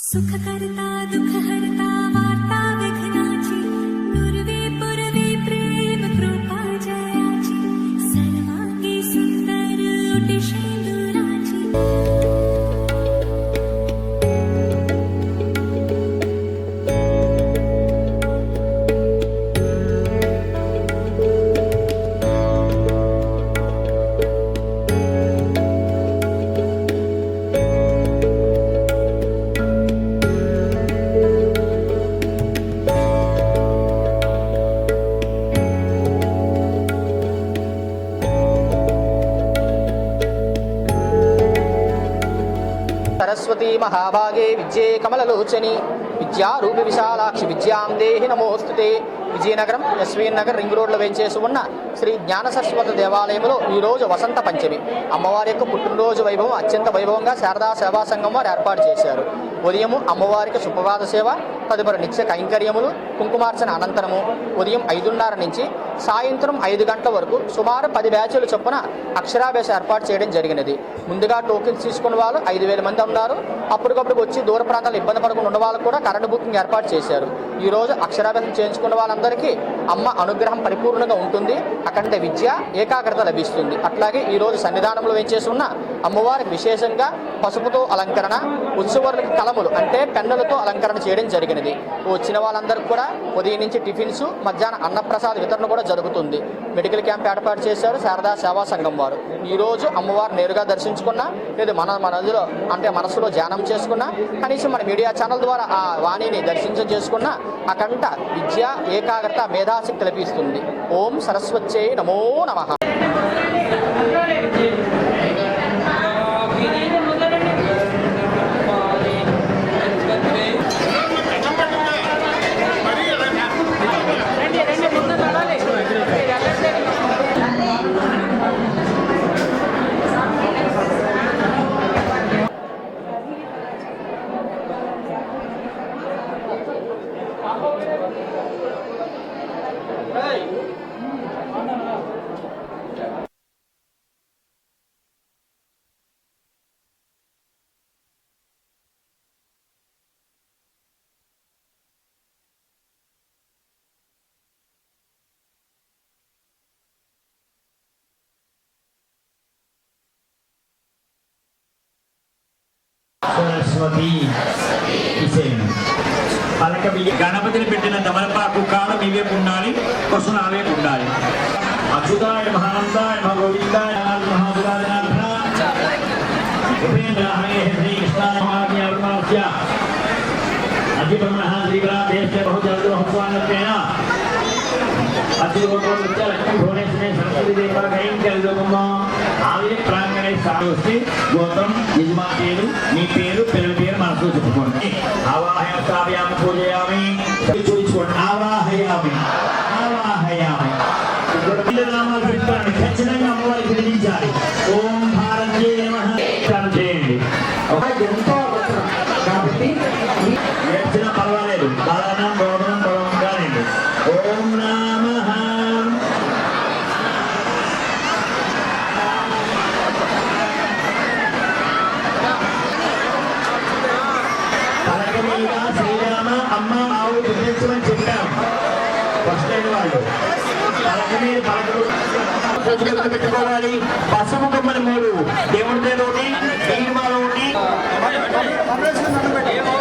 सुखकर्ता दुःखहर्ता वार्ता विघ्नाची पूर्वे पूर्वे प्रेम कृपा जयाची सर्वांगी सुंदर ओटी शेंदुराची सरस्वती महाभागे विद्ये कमललोचनी విద్యారూపి విశాలాక్షి విద్యాం దేహి నమోస్తుతే. విజయనగరం ఎస్వీఎన్ నగర్ రింగ్ రోడ్లో వేంచేసి ఉన్న శ్రీ జ్ఞాన సరస్వతి దేవాలయంలో ఈరోజు వసంత పంచమి అమ్మవారి యొక్క పుట్టినరోజు వైభవం అత్యంత వైభవంగా శారదా సేవా సంఘం వారు ఏర్పాటు చేశారు. ఉదయం అమ్మవారికి సుప్రభాత సేవ, తదుపరి నిత్య కైంకర్యములు, కుంకుమార్చన అనంతరము ఉదయం 5:30 నుంచి సాయంత్రం 5 గంటల వరకు సుమారు 10 బ్యాచుల చొప్పున అక్షరాభ్యాస ఏర్పాటు చేయడం జరిగినది. ముందుగా టోకెన్స్ తీసుకున్న వాళ్ళు 5,000 మంది ఉన్నారు. అప్పటికప్పుడు వచ్చి దూర ప్రాంతాలు ఇబ్బంది పడకుండా ఉన్న వాళ్ళు కూడా కరెంటు బుకింగ్ ఏర్పాటు చేశారు. ఈరోజు అక్షరాభ్యాసం చేయించుకున్న వాళ్ళందరికీ అమ్మ అనుగ్రహం పరిపూర్ణంగా ఉంటుంది. అఖండ విద్య ఏకాగ్రత లభిస్తుంది. అట్లాగే ఈరోజు సన్నిధానంలో వేంచేసి ఉన్న అమ్మవారికి విశేషంగా పసుపుతో అలంకరణ, ఉత్సవాలకు కలములు అంటే పెన్నులతో అలంకరణ చేయడం జరిగినది. వచ్చిన వాళ్ళందరికీ కూడా ఉదయం నుంచి టిఫిన్స్, మధ్యాహ్నం అన్నప్రసాద వితరణ కూడా జరుగుతుంది. మెడికల్ క్యాంప్ ఏర్పాటు చేశారు శారదా సేవా సంఘం వారు. ఈరోజు అమ్మవారు నేరుగా దర్శించుకున్నా లేదా మనలో అంటే మనసులో ధ్యానం చేసుకున్నా, కనీసం మన మీడియా ఛానల్ ద్వారా ఆ వాణిని చేసుకున్న అఖండ విద్య ఏకాగ్రత మేధాశక్తి లభిస్తుంది. ఓం సరస్వత్యై నమో నమః. సరస్వతి పలక గణపతిని పెట్టిన తమలపాకు కాలం ఇవే ఉండాలి, పశువులు అవే ఉండాలి. అచ్యుతాయ మహానందాయ గోవిందాయ ఉపేంద్రాయ శ్రీకృష్ణాయ మహాజ్ఞాయ అజిబ్రహ్మణ శ్రీకరాదేశ్య బహుజలద్రోహస్వానత్వేన లక్ష్మీ సరస్వతి దేవ కైంకర్యమ ఆలయ ప్రాంగణే సాగొస్తే గోత్రం, యజమాని పేరు, మీ పేరు, పిల్లల పేరు మనసు చెప్పుకోండి. ఆవాహయామి స్థాపయామి పూజయామి చూపించుకోండి. ఆవాహయామి ఆవాహయామి నామాలు పెట్టుకోండి. ఖచ్చితంగా అమ్మవారికి వినిపించాలి. ఓం భారతీయ నమః చేయండి. ఎంతో కాబట్టి ఏడ్చినా పర్వాలేదు, బాలనం బోధనం కానివ్వండి. ఓం నమః శ్రీరామ అమ్మ ఆవు గుర్తించమని చెప్పాం. ఫస్ట్ అయిన వాళ్ళు పలక పెట్టుకోవాలి. పసుపు కొమ్మని 3 దేవుడి పేరు ఒకటి, ఒకటి